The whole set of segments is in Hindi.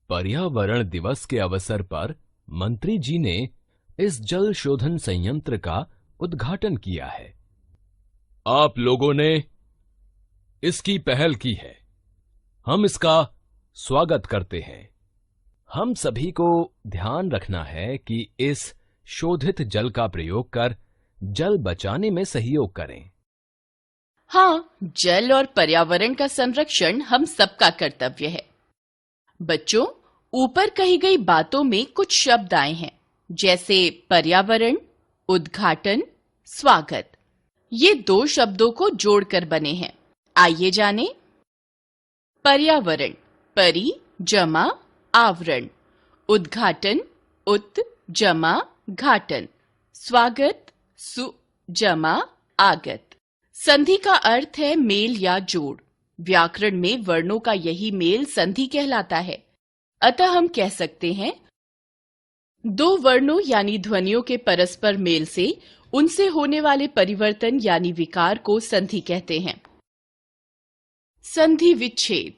पर्यावरण दिवस के अवसर पर मंत्री जी ने इस जल शोधन संयंत्र का उद्घाटन किया है। आप लोगों ने इसकी पहल की है, हम इसका स्वागत करते हैं। हम सभी को ध्यान रखना है कि इस शोधित जल का प्रयोग कर जल बचाने में सहयोग करें। हाँ, जल और पर्यावरण का संरक्षण हम सबका कर्तव्य है। बच्चों, ऊपर कही गई बातों में कुछ शब्द आए हैं, जैसे पर्यावरण, उद्घाटन, स्वागत। ये 2 शब्दों को जोड़कर बने हैं। आइए जानें। पर्यावरण, परि जमा आवरण। उद्घाटन, उत जमा घाटन। स्वागत, सु जमा आगत। संधि का अर्थ है मेल या जोड़। व्याकरण में वर्णों का यही मेल संधि कहलाता है। अतः हम कह सकते हैं 2 वर्णों यानी ध्वनियों के परस्पर मेल से उनसे होने वाले परिवर्तन यानी विकार को संधि कहते हैं। संधि विच्छेद,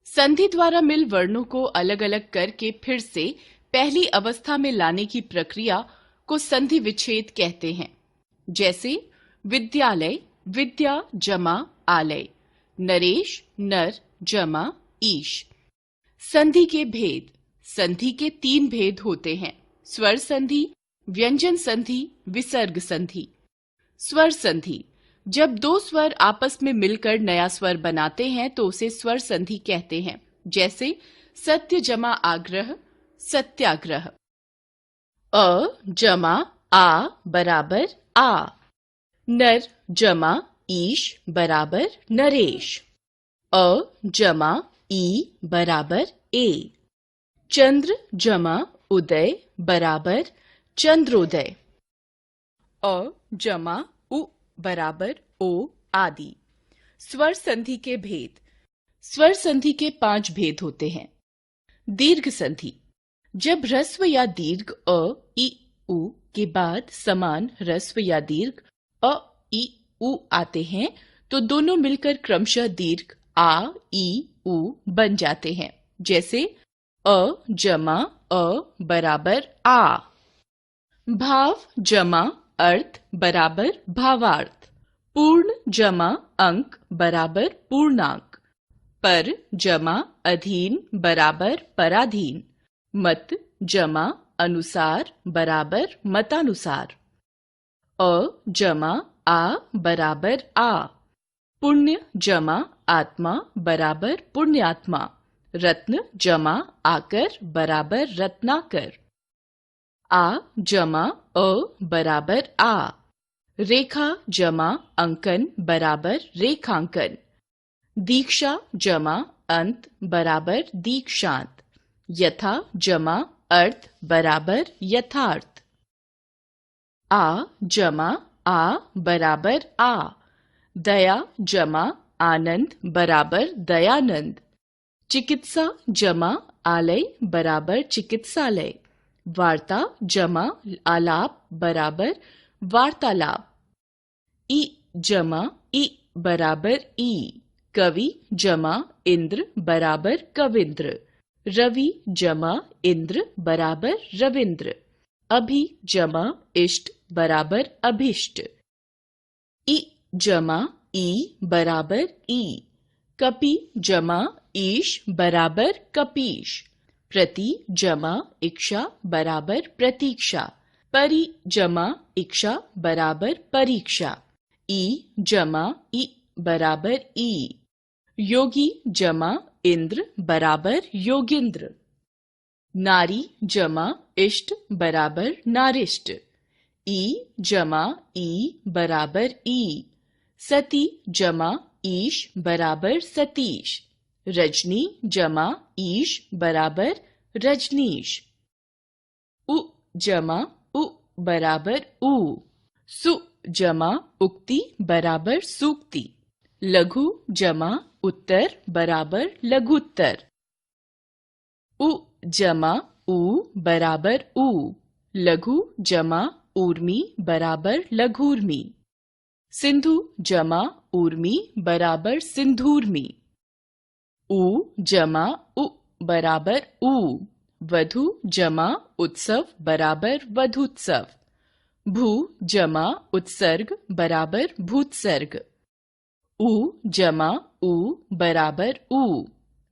संधि द्वारा मिल वर्णों को अलग अलग करके फिर से पहली अवस्था में लाने की प्रक्रिया को संधि विच्छेद कहते हैं। जैसे विद्यालय, विद्या जमा आलय। नरेश, नर जमा ईश। संधि के भेद, संधि के 3 भेद होते हैं: स्वर संधि, व्यंजन संधि, विसर्ग संधि। स्वर संधि, जब 2 स्वर आपस में मिलकर नया स्वर बनाते हैं तो उसे स्वर संधि कहते हैं। जैसे सत्य जमा आग्रह, सत्याग्रह। अ जमा आ बराबर आ। नर जमा ईश बराबर नरेश। अ जमा ई बराबर ए। चंद्र जमा उदय बराबर चंद्रोदय। अ जमा उ बराबर ओ आदि। स्वर संधि के भेद, स्वर संधि के 5 भेद होते हैं। दीर्घ संधि, जब ह्रस्व या दीर्घ अ इ उ के बाद समान ह्रस्व या दीर्घ अ इ उ आते हैं तो दोनों मिलकर क्रमशः दीर्घ आ ई उ बन जाते हैं। जैसे अ जमा अ बराबर आ। भाव जमा अर्थ बराबर भावार्थ। पूर्ण जमा अंक बराबर पूर्णांक। पर जमा अधीन बराबर पराधीन। मत जमा अनुसार बराबर मतानुसार। अ जमा आ बराबर आ। पुण्य जमा आत्मा बराबर पुण्यात्मा। रत्न जमा आकर बराबर रत्नाकर। आ जमा अ बराबर आ। रेखा जमा अंकन बराबर रेखांकन। दीक्षा जमा अंत बराबर दीक्षांत। यथा जमा अर्थ बराबर यथार्थ। आ जमा आ बराबर आ। दया जमा आनंद बराबर दयानंद। चिकित्सा जमा आलय बराबर चिकित्सालय। वार्ता जमा आलाप बराबर वार्तालाप। ई जमा ई बराबर ई। कवि जमा इंद्र बराबर कविंद्र। रवि जमा इंद्र बराबर रविंद्र। अभि जमा इष्ट बराबर अभिष्ट। ई जमा ई बराबर ई। कपि जमा ईश बराबर कपीश। प्रति जमा इक्षा बराबर प्रतीक्षा। परि जमा इक्षा बराबर परीक्षा। ई जमा ई बराबर ई। योगी जमा इंद्र बराबर योगिंद्र। नारी जमा इष्ट बराबर नारिष्ट। ई जमा ई बराबर ई। सती जमा ईश बराबर सतीश। रजनी जमा ईश बराबर रजनीश। उ जमा उ बराबर उ। सु जमा उक्ति बराबर सूक्ति। लघु जमा उत्तर बराबर लघुत्तर। उ जमा उ बराबर उ। लघु जमा ऊर्मी बराबर लघूर्मी। सिंधु जमा ऊर्मी बराबर सिंधूर्मी। उ जमा उ बराबर ऊ, वधु जमा उत्सव बराबर वधूत्सव, भू जमा उत्सर्ग बराबर भूत्सर्ग, ऊ जमा ऊ बराबर ऊ,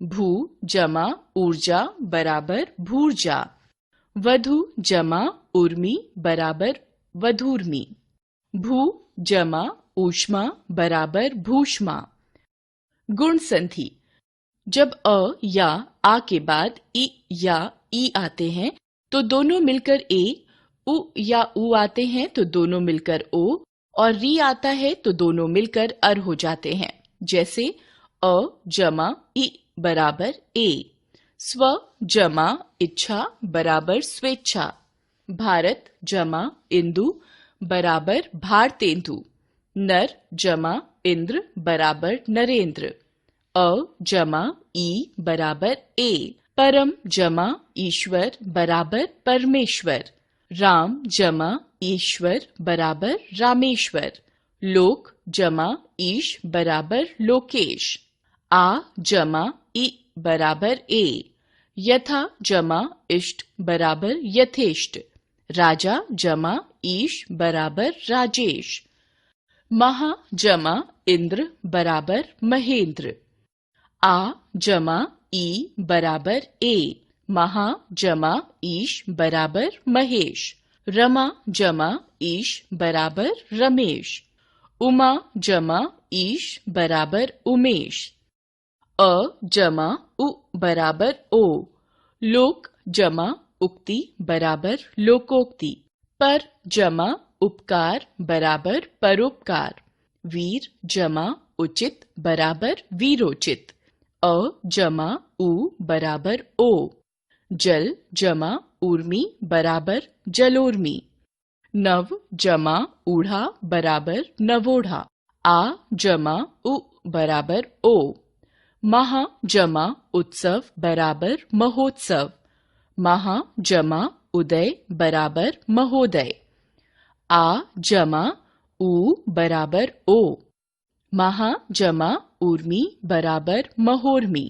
भू जमा ऊर्जा बराबर भूर्जा, वधु जमा उर्मी बराबर वधूर्मी, भू जमा ऊष्मा बराबर भूष्मा। गुण संधि। जब अ या आ के बाद इ या ई आते हैं तो दोनों मिलकर ए, उ या उ आते हैं तो दोनों मिलकर ओ, और री आता है तो दोनों मिलकर अर हो जाते हैं। जैसे अ जमा इ बराबर ए, स्व जमा इच्छा बराबर स्वेच्छा, भारत जमा इंदु बराबर भारतेंदु, नर जमा इंद्र बराबर नरेंद्र, अ जमा ई बराबर ए, परम जमा ईश्वर बराबर परमेश्वर, राम जमा ईश्वर बराबर रामेश्वर, लोक जमा ईश बराबर लोकेश, आ जमा ई बराबर ए, यथा जमा इष्ट बराबर यथेष्ट, राजा जमा ईश बराबर राजेश, महा जमा इंद्र बराबर महेंद्र, आ जमा ई बराबर ए, महा जमा ईश बराबर महेश, रमा जमा ईश बराबर रमेश, उमा जमा ईश बराबर उमेश, अ जमा उ बराबर ओ, लोक जमा उक्ति बराबर लोकोक्ति, पर जमा उपकार बराबर परोपकार, वीर जमा उचित बराबर वीरोचित, अ जमा उ बराबर ओ, जल जमा ऊर्मी बराबर जलोर्मी, नव जमा ऊढ़ा बराबर नवोढ़ा, आ जमा उ बराबर ओ, महा जमा उत्सव बराबर महोत्सव, महा जमा उदय बराबर महोदय, आ जमा ऊ बराबर ओ, महा जमा ऊर्मी बराबर महोर्मी,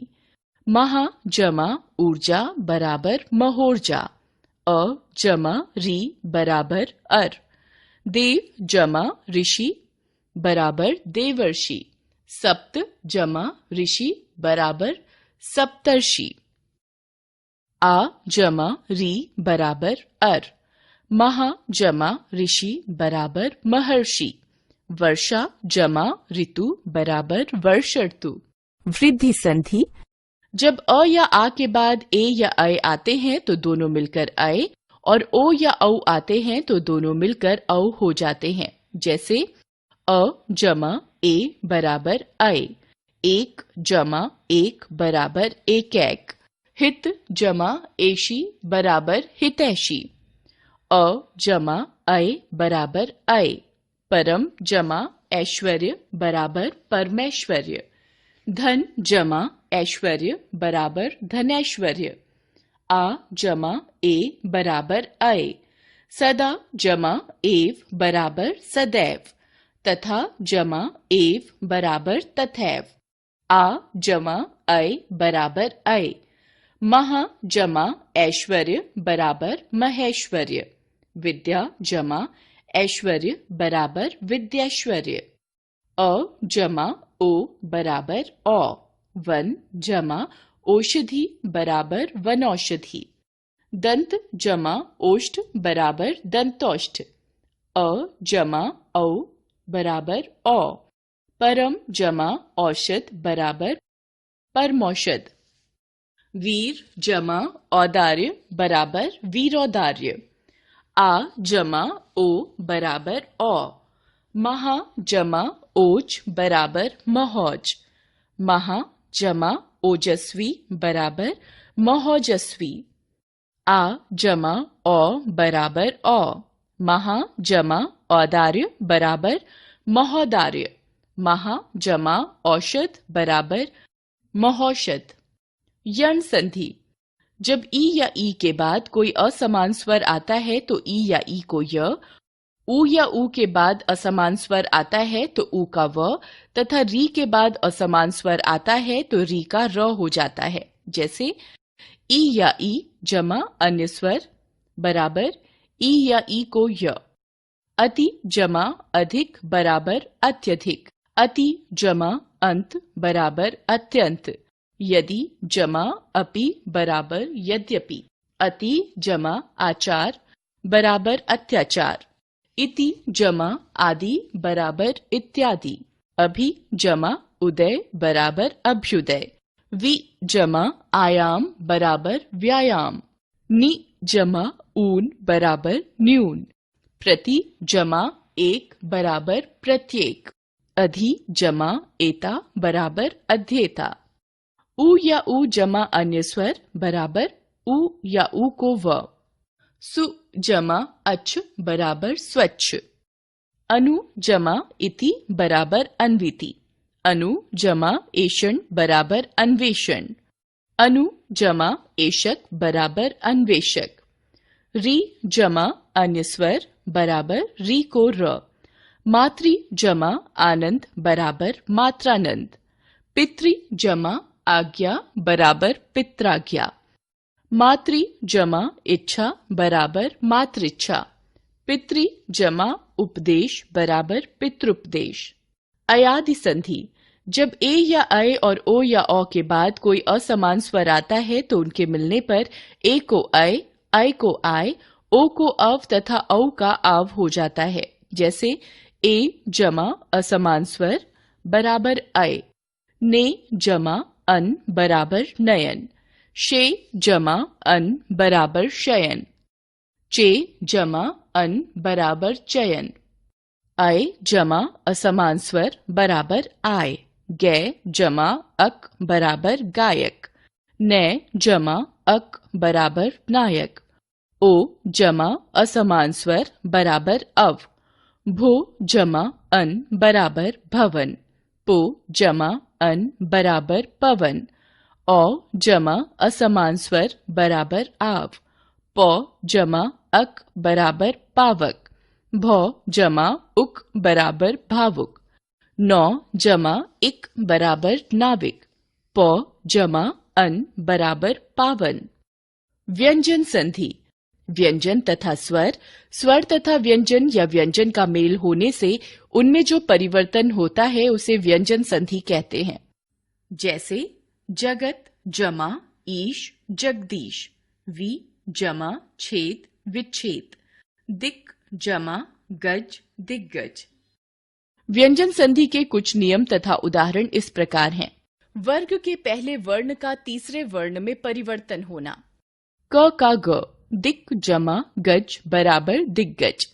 महा जमा ऊर्जा बराबर महोर्जा, अ जमा री बराबर अर, देव जमा ऋषि बराबर देवर्षि, सप्त जमा ऋषि बराबर सप्तर्षि, आ जमा री बराबर अर, महा जमा ऋषि बराबर महर्षि, वर्षा जमा ऋतु बराबर वर्षर्तु। वृद्धि संधि। जब अ या आ के बाद ए या अय आते हैं तो दोनों मिलकर अय, और ओ या औ आते हैं तो दोनों मिलकर औ हो जाते हैं। जैसे अ जमा ए बराबर अय, एक जमा एक बराबर एकैक, हित जमा एशी बराबर हितैषी, अ जमा अय बराबर अय, परम जमा ऐश्वर्य बराबर परमैश्वर्य, धन जमा ऐश्वर्य बराबर धनैश्वर्य, आ जमा ए बराबर अय, सदा जमा एव बराबर सदैव, तथा जमा एव बराबर तथैव, आ जमा अय बराबर अय, महा जमा ऐश्वर्य बराबर महेश्वर्य, विद्या जमा ऐश्वर्य बराबर विद्यैश्वर्य, अ जमा ओ बराबर औ, वन जमा औषधि बराबर वनौषधि, दंत जमा ओष्ठ बराबर दंतौष्ठ, अ जमा औ बराबर औ, परम जमा औषध बराबर परमौषध, वीर जमा औदार्य बराबर वीरौदार्य, आ जमा ओ बराबर औ, महा जमा ओज बराबर महौज, महा जमा ओजस्वी बराबर महौजस्वी, आ जमा औ बराबर औ, महा जमा औदार्य बराबर महोदार्य, महा जमा औषध बराबर महौषध। यण संधि। जब ई या ई के बाद कोई असमान स्वर आता है तो ई या ई को य, ऊ या ऊ के बाद असमान स्वर आता है तो ऊ का व, तथा री के बाद असमान स्वर आता है तो री का र हो जाता है। जैसे ई या ई जमा अन्य स्वर बराबर ई या ई को य। अति जमा अधिक बराबर अत्यधिक। अति जमा अंत बराबर अत्यंत। यदि जमा अपि बराबर यद्यपि। अति जमा आचार बराबर अत्याचार। इति जमा आदि बराबर इत्यादि। अभि जमा उदय बराबर अभ्युदय। वि जमा आयाम बराबर व्यायाम। नि जमा ऊन बराबर न्यून। प्रति जमा एक बराबर प्रत्येक। अधि जमा एता बराबर अध्येता। उ या उ जमा अन्य स्वर बराबर उ या उ को व। सु जमा अच बराबर स्वच्छ। अनु जमा इति बराबर अन्विति। अनु जमा एषण बराबर अन्वेषण। अनु जमा एषक बराबर अन्वेषक। री जमा अन्य स्वर बराबर री को र। मातृ जमा आनंद बराबर मात्रानंद। पितृ जमा आज्ञा बराबर पित्राज्ञा। मातृ जमा इच्छा बराबर मातृच्छा। पितृ जमा उपदेश बराबर पितृपदेश। अयादि संधि। जब ए या अय और ओ या औ के बाद कोई असमान स्वर आता है तो उनके मिलने पर ए को अय को आय, ओ को अव तथा औ का आव हो जाता है। जैसे ए जमा असमान स्वर बराबर अय। ने जमा अन बराबर नयन। शे जमा अन बराबर शयन। चे जमा अन बराबर चयन। अय जमा असमान स्वर बराबर आय। गे जमा अक बराबर गायक। नै जमा अक बराबर नायक। ओ जमा असमान स्वर बराबर अव। भो जमा अन बराबर भवन। पो जमा अन बराबर पवन। औ जमा असमान स्वर बराबर आव। पौ जमा अक बराबर पावक। भौ जमा उक बराबर भावुक। नौ जमा इक बराबर नाविक। पौ जमा अन बराबर पावन। व्यंजन संधि। व्यंजन तथा स्वर, स्वर तथा व्यंजन या व्यंजन का मेल होने से उनमें जो परिवर्तन होता है उसे व्यंजन संधि कहते हैं। जैसे जगत जमा ईश जगदीश। वि जमा छेद विच्छेद। दिक जमा गज दिग्गज। व्यंजन संधि के कुछ नियम तथा उदाहरण इस प्रकार हैं। वर्ग के पहले वर्ण का तीसरे वर्ण में परिवर्तन होना। क का ग दिक जमा गज बराबर दिग्गज।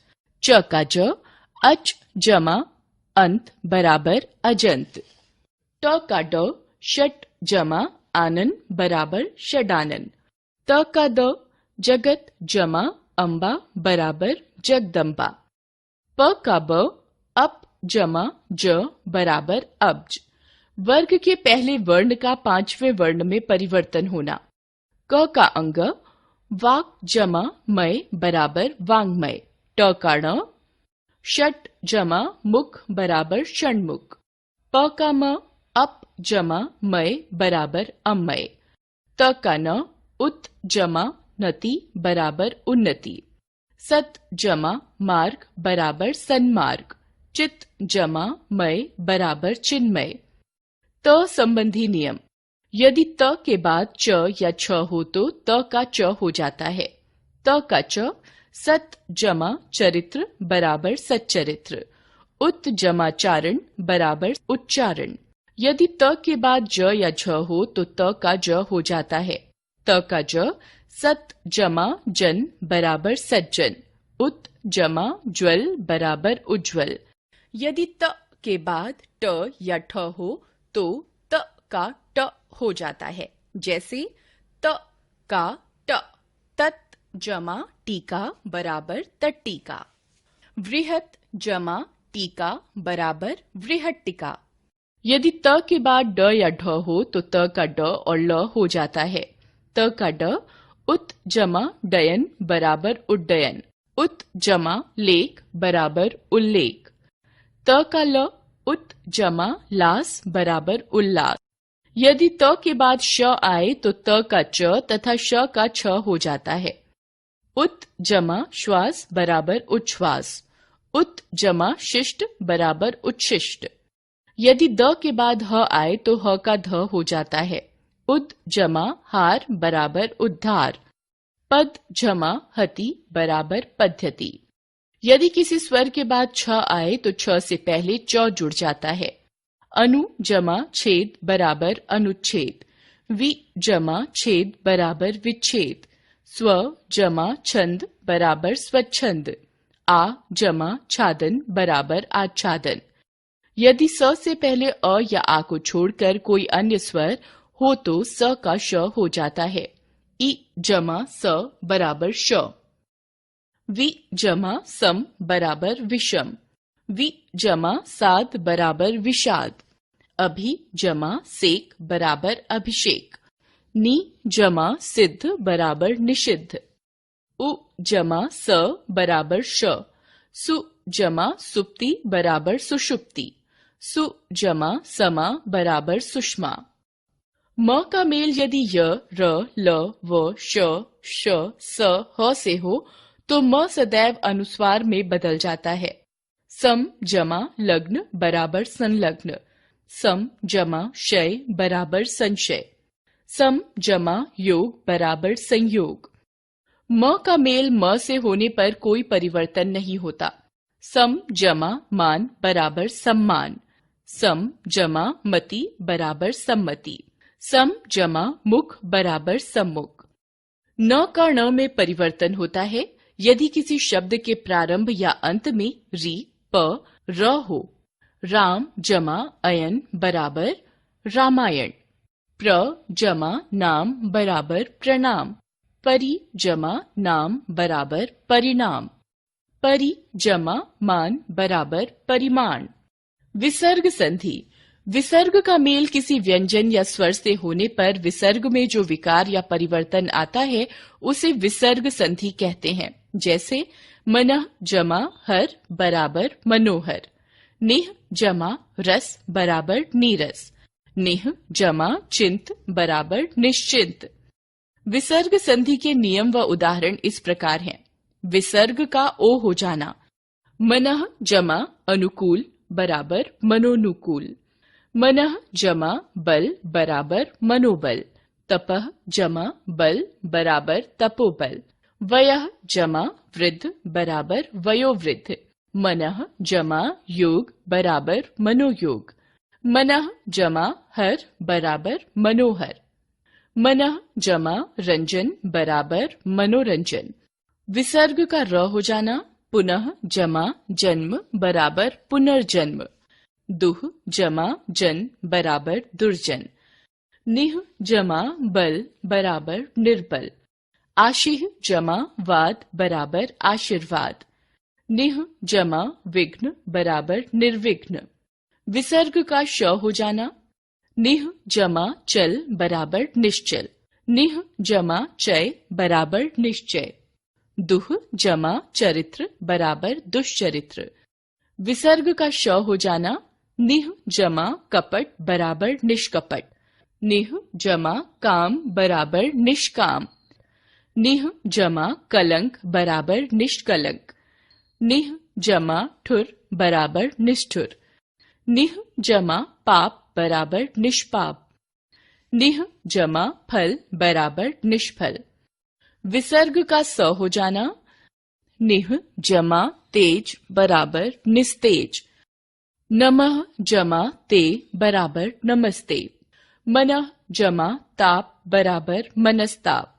च का ज अच जमा अंत बराबर अजंत। ट का ड षट जमा आनन बराबर षडानन। त का द जगत जमा अम्बा बराबर जगदम्बा। प का ब अप जमा ज बराबर अब्ज। वर्ग के पहले वर्ण का पांचवें वर्ण में परिवर्तन होना। क का अंग वाक जमा मय बराबर वांग्मय। ट का ण षट जमा मुख बराबर षण्मुख। प का म अप जमा मय बराबर अमय। त का न उत जमा नति बराबर उन्नति। सत जमा मार्ग बराबर सन्मार्ग। चित जमा मय बराबर चिन्मय। त संबंधी नियम। यदि त के बाद च या छ हो तो त का च हो जाता है। त का च सत जमा चरित्र बराबर सच्चरित्र। उत जमा चारण बराबर उच्चारण। यदि त के बाद ज या झ हो तो त का ज हो जाता है। त का ज सत जमा जन बराबर सज्जन। उत जमा ज्वल बराबर उज्ज्वल। यदि त के बाद ट या ठ हो तो त का ट हो जाता है। जैसे त का ट तत् जमा टीका बराबर तट्टिका। वृहत जमा टीका बराबर वृहट्टिका। यदि त के बाद ड या ढ हो तो त का ड और ल हो जाता है। त का ड उत जमा डयन बराबर उड्डयन। उत जमा लेख बराबर उल्लेख। त का ल उत जमा लास बराबर उल्लास। यदि त के बाद श आए तो त का च तथा श का छ हो जाता है। उत जमा श्वास बराबर उच्छ्वास, उत जमा शिष्ट बराबर उच्छिष्ट। यदि द के बाद ह आए तो ह का ध हो जाता है। उद जमा हार बराबर उद्धार, पद जमा हति बराबर पद्धति। यदि किसी स्वर के बाद छ आए तो छ से पहले च जुड़ जाता है। अनु जमा छेद बराबर अनुच्छेद, वि जमा छेद बराबर विच्छेद, स्व जमा छंद बराबर स्वच्छंद, आ जमा छादन बराबर आच्छादन। यदि स से पहले अ या आ को छोड़कर कोई अन्य स्वर हो तो स का श हो जाता है। इ जमा स बराबर श, वि जमा सम बराबर विषम, वि जमा साध बराबर विषाद, अभि जमा सेक बराबर अभिषेक, नि जमा सिद्ध बराबर निषिद्ध, उ जमा स बराबर श, सु जमा सुप्ति बराबर सुषुप्ति, सु जमा समा बराबर सुषमा। म का मेल यदि य, र, ल, व, श, स, ह से हो तो म सदैव अनुस्वार में बदल जाता है। सम जमा लग्न बराबर संलग्न, सम जमा शय बराबर संशय, सम जमा योग बराबर संयोग। म का मेल म से होने पर कोई परिवर्तन नहीं होता। सम जमा मान बराबर सम्मान, सम जमा मति बराबर सम्मति, सम जमा मुख बराबर सम्मुख। न का ण में परिवर्तन होता है यदि किसी शब्द के प्रारंभ या अंत में री, प, र हो। राम जमा अयन बराबर रामायण, प्र जमा नाम बराबर प्रणाम, परि जमा नाम बराबर परिणाम, परि जमा मान बराबर परिमाण। विसर्ग संधि, विसर्ग का मेल किसी व्यंजन या स्वर से होने पर विसर्ग में जो विकार या परिवर्तन आता है उसे विसर्ग संधि कहते हैं। जैसे मनः जमा हर बराबर मनोहर, निह जमा रस बराबर नीरस, निह जमा चिंत बराबर निश्चिंत। विसर्ग संधि के नियम व उदाहरण इस प्रकार हैं। विसर्ग का ओ हो जाना, मनः जमा अनुकूल बराबर मनोनुकूल, मनः जमा बल बराबर मनोबल, तपः जमा बल बराबर तपोबल, वयः जमा वृद्ध बराबर वयोवृद्ध, मनः जमा योग बराबर मनोयोग, मनः जमा हर बराबर मनोहर, मनः जमा रंजन बराबर मनोरंजन। विसर्ग का र हो जाना, पुनः जमा जन्म बराबर पुनर्जन्म, दुह जमा जन बराबर दुर्जन, निह जमा बल बराबर निर्बल, आशिह जमा वाद बराबर आशीर्वाद, निह जमा विघ्न बराबर निर्विघ्न। विसर्ग का श हो जाना, निह जमा चल बराबर निश्चल, निह जमा चय बराबर निश्चय, दुह जमा चरित्र बराबर दुष्चरित्र। विसर्ग का श हो जाना, निह जमा कपट बराबर निष्कपट, निह जमा काम बराबर निष्काम, निह जमा कलंक बराबर निष्कलंक, निह जमा ठुर बराबर निष्ठुर, निह जमा पाप बराबर निष्पाप, निह जमा फल बराबर निष्फल। विसर्ग का स हो जाना, निह जमा तेज बराबर निस्तेज, नमः जमा ते बराबर नमस्ते, मनः जमा ताप बराबर मनस्ताप।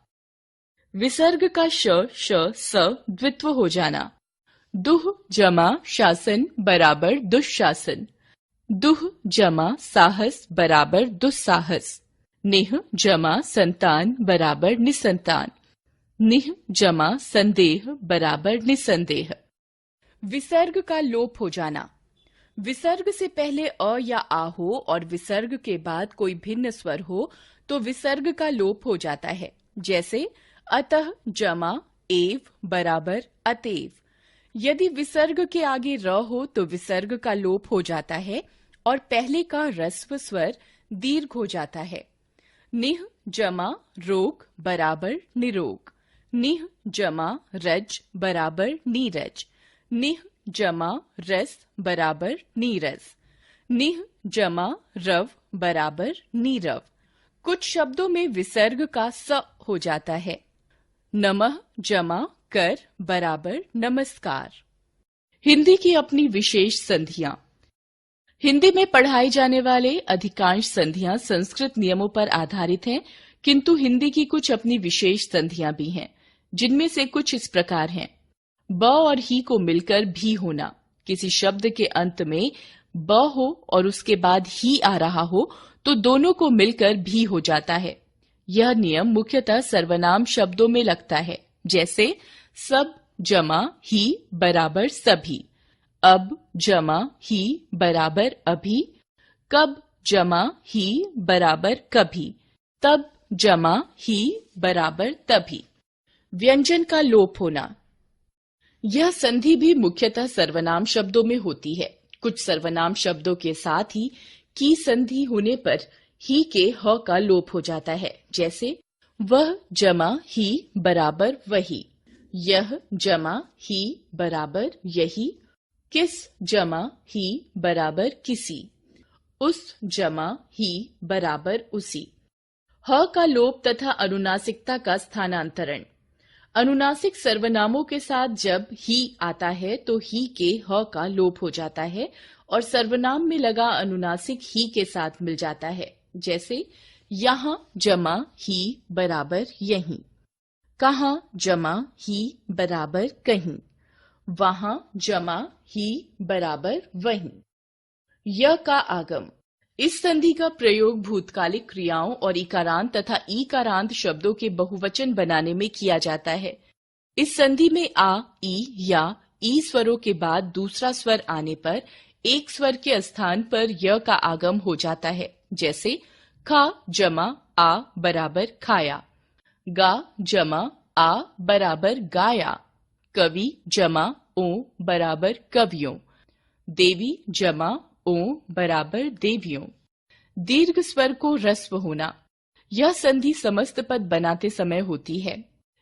विसर्ग का श, श, स द्वित्व हो जाना, दुह जमा शासन बराबर दुःशासन, दुह जमा साहस बराबर दुस्साहस, निह जमा संतान बराबर निसंतान, निह जमा संदेह बराबर निसंदेह। विसर्ग का लोप हो जाना, विसर्ग से पहले अ या आ हो और विसर्ग के बाद कोई भिन्न स्वर हो तो विसर्ग का लोप हो जाता है। जैसे अतः जमा एव बराबर अतएव। यदि विसर्ग के आगे र हो तो विसर्ग का लोप हो जाता है और पहले का ह्रस्व स्वर दीर्घ हो जाता है। निह जमा रोग बराबर निरोग, निह जमा रज बराबर नीरज, निह जमा रस बराबर नीरस, निह जमा रव बराबर नीरव। कुछ शब्दों में विसर्ग का स हो जाता है। नमः जमा कर बराबर नमस्कार। हिंदी की अपनी विशेष संधियां। हिंदी में पढ़ाए जाने वाले अधिकांश संधियां संस्कृत नियमों पर आधारित हैं, किंतु हिंदी की कुछ अपनी विशेष संधियां भी हैं, जिनमें से कुछ इस प्रकार हैं। ब और ही को मिलकर भी होना। किसी शब्द के अंत में ब हो और उसके बाद ही आ रहा हो तो दोनों को मिलकर भी हो जाता है। यह नियम मुख्यतः सर्वनाम शब्दों में लगता है, जैसे सब जमा ही बराबर सभी, अब जमा ही बराबर अभी, कब जमा ही बराबर कभी, तब जमा ही बराबर तभी। व्यंजन का लोप होना। यह संधि भी मुख्यतः सर्वनाम शब्दों में होती है। कुछ सर्वनाम शब्दों के साथ ही की संधि होने पर ही के ह का लोप हो जाता है, जैसे वह जमा ही बराबर वही, यह जमा ही बराबर यही, किस जमा ही बराबर किसी, उस जमा ही बराबर उसी। ह का लोप तथा अनुनासिकता का स्थानांतरण। अनुनासिक सर्वनामों के साथ जब ही आता है तो ही के ह का लोप हो जाता है और सर्वनाम में लगा अनुनासिक ही के साथ मिल जाता है, जैसे यहाँ जमा ही बराबर यहीं, कहाँ जमा ही बराबर कहीं, वहां जमा ही बराबर वहीं। य का आगम। इस संधि का प्रयोग भूतकालिक क्रियाओं और इकारांत तथा ईकारांत शब्दों के बहुवचन बनाने में किया जाता है। इस संधि में आ, ई या ई स्वरों के बाद दूसरा स्वर आने पर एक स्वर के स्थान पर य का आगम हो जाता है, जैसे खा जमा आ बराबर खाया, गा जमा आ बराबर गाया, कवि जमा ओ बराबर कवियों, देवी जमा ओ बराबर देवियों। दीर्घ स्वर को ह्रस्व होना। यह संधि समस्त पद बनाते समय होती है।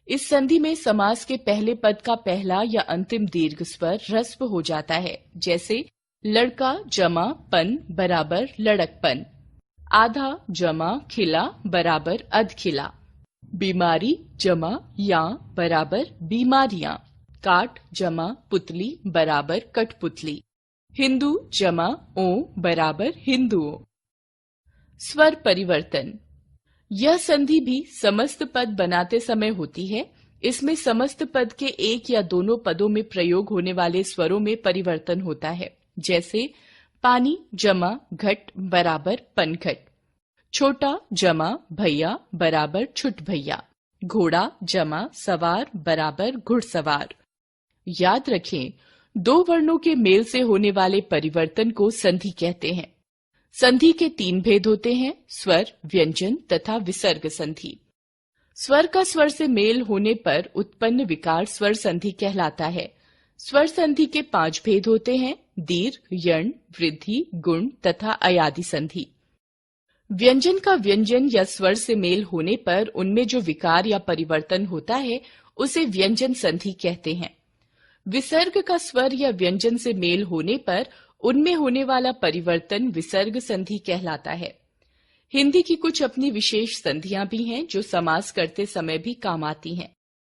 इस संधि में समास के पहले पद का पहला या अंतिम दीर्घ स्वर ह्रस्व हो जाता है, जैसे लड़का जमा पन बराबर लड़कपन, आधा जमा खिला बराबर अधखिला, बीमारी जमा या बराबर बीमारियां, काट जमा पुतली बराबर कठपुतली, हिंदू जमा ओ बराबर हिंदुओं। स्वर परिवर्तन। यह संधि भी समस्त पद बनाते समय होती है। इसमें समस्त पद के एक या दोनों पदों में प्रयोग होने वाले स्वरों में परिवर्तन होता है, जैसे पानी जमा घट बराबर पनघट, छोटा जमा भैया बराबर छुट भैया, घोड़ा जमा सवार बराबर घुड़सवार। याद रखें, दो वर्णों के मेल से होने वाले परिवर्तन को संधि कहते हैं। संधि के तीन भेद होते हैं, स्वर, व्यंजन तथा विसर्ग संधि। स्वर का स्वर से मेल होने पर उत्पन्न विकार स्वर संधि कहलाता है। स्वर संधि के 5 भेद होते हैं, दीर्घ, यण, वृद्धि, गुण तथा अयादि संधि। व्यंजन का व्यंजन या स्वर से मेल होने पर उनमें जो विकार या परिवर्तन होता है उसे व्यंजन संधि कहते हैं। विसर्ग का स्वर या व्यंजन से मेल होने पर उनमें होने वाला परिवर्तन विसर्ग संधि कहलाता है। हिंदी की कुछ अपनी विशेष संधियां भी हैं जो समास करते समय भी काम आती हैं।